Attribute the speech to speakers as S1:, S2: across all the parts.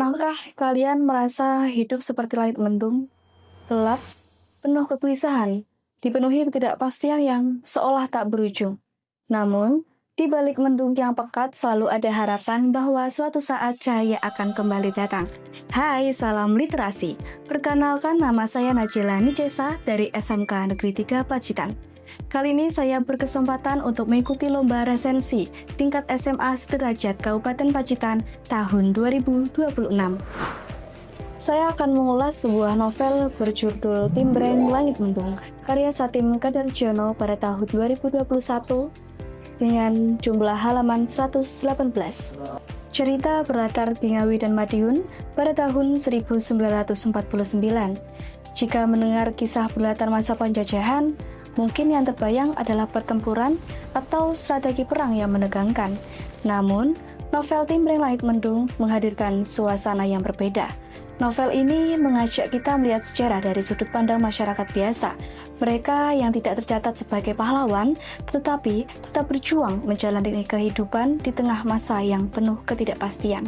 S1: Pernahkah kalian merasa hidup seperti langit mendung, gelap, penuh kegelisahan, dipenuhi ketidakpastian yang seolah tak berujung? Namun, di balik mendung yang pekat selalu ada harapan bahwa suatu saat cahaya akan kembali datang. Hai, salam literasi. Perkenalkan, nama saya Najila Nicesa dari SMK Negeri 3 Pacitan. Kali ini saya berkesempatan untuk mengikuti lomba resensi tingkat SMA sederajat Kabupaten Pacitan tahun 2026. Saya akan mengulas sebuah novel berjudul Timbreng Langit Mendung, karya Satim Kadarjono pada tahun 2021 dengan jumlah halaman 118. Cerita berlatar di Ngawi dan Madiun pada tahun 1949. Jika mendengar kisah berlatar masa penjajahan, mungkin yang terbayang adalah pertempuran atau strategi perang yang menegangkan. Namun, novel Timbreng Langit Mendung menghadirkan suasana yang berbeda. Novel ini mengajak kita melihat sejarah dari sudut pandang masyarakat biasa. Mereka yang tidak tercatat sebagai pahlawan, tetapi tetap berjuang menjalani kehidupan di tengah masa yang penuh ketidakpastian.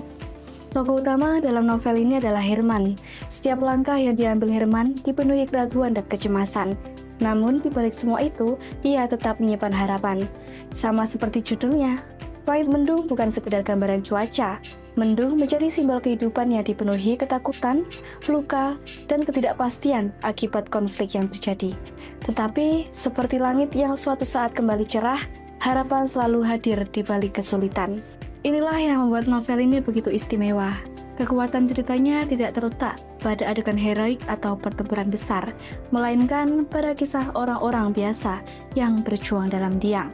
S1: Tokoh utama dalam novel ini adalah Herman. Setiap langkah yang diambil Herman dipenuhi keraguan dan kecemasan. Namun, di balik semua itu, ia tetap menyimpan harapan. Sama seperti judulnya, Langit Mendung bukan sekedar gambaran cuaca. Mendung menjadi simbol kehidupan yang dipenuhi ketakutan, luka, dan ketidakpastian akibat konflik yang terjadi. Tetapi, seperti langit yang suatu saat kembali cerah, harapan selalu hadir di balik kesulitan. Inilah yang membuat novel ini begitu istimewa. Kekuatan ceritanya tidak terletak pada adegan heroik atau pertempuran besar, melainkan pada kisah orang-orang biasa yang berjuang dalam diam.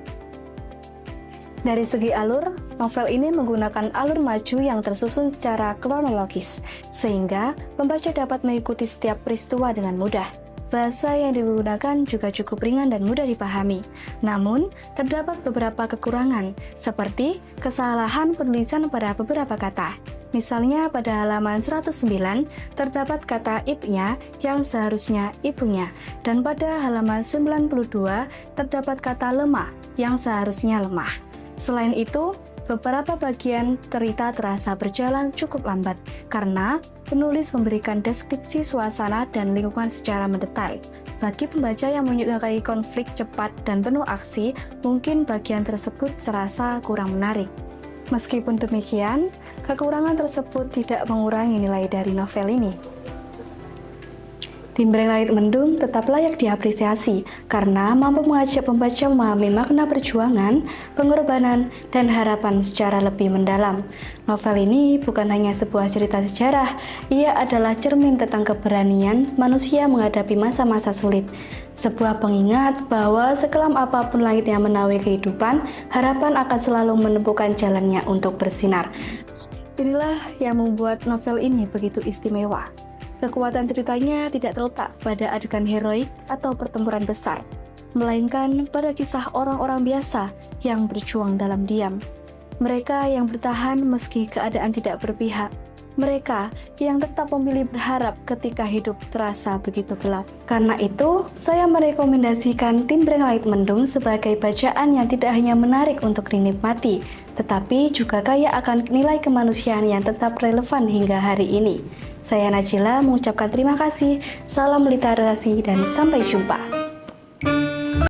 S1: Dari segi alur, novel ini menggunakan alur maju yang tersusun secara kronologis, sehingga pembaca dapat mengikuti setiap peristiwa dengan mudah. Bahasa yang digunakan juga cukup ringan dan mudah dipahami. Namun, terdapat beberapa kekurangan, seperti kesalahan penulisan pada beberapa kata. Misalnya pada halaman 109 terdapat kata ibnya yang seharusnya ibunya, dan pada halaman 92 terdapat kata lemah yang seharusnya lemah. Selain itu, beberapa bagian cerita terasa berjalan cukup lambat karena penulis memberikan deskripsi suasana dan lingkungan secara mendetail. Bagi pembaca yang menyukai konflik cepat dan penuh aksi, mungkin bagian tersebut terasa kurang menarik. Meskipun demikian, kekurangan tersebut tidak mengurangi nilai dari novel ini. Timbreng Langit Mendung tetap layak diapresiasi karena mampu mengajak pembaca memahami makna perjuangan, pengorbanan, dan harapan secara lebih mendalam. Novel ini bukan hanya sebuah cerita sejarah, ia adalah cermin tentang keberanian manusia menghadapi masa-masa sulit. Sebuah pengingat bahwa sekelam apapun langit yang menaungi kehidupan, harapan akan selalu menemukan jalannya untuk bersinar. Inilah yang membuat novel ini begitu istimewa. Kekuatan ceritanya tidak terletak pada adegan heroik atau pertempuran besar, melainkan pada kisah orang-orang biasa yang berjuang dalam diam. Mereka yang bertahan meski keadaan tidak berpihak. Mereka yang tetap memilih berharap ketika hidup terasa begitu gelap. Karena itu, saya merekomendasikan Timbreng Langit Mendung sebagai bacaan yang tidak hanya menarik untuk dinikmati, tetapi juga kaya akan nilai kemanusiaan yang tetap relevan hingga hari ini. Saya Najila mengucapkan terima kasih, salam literasi, dan sampai jumpa.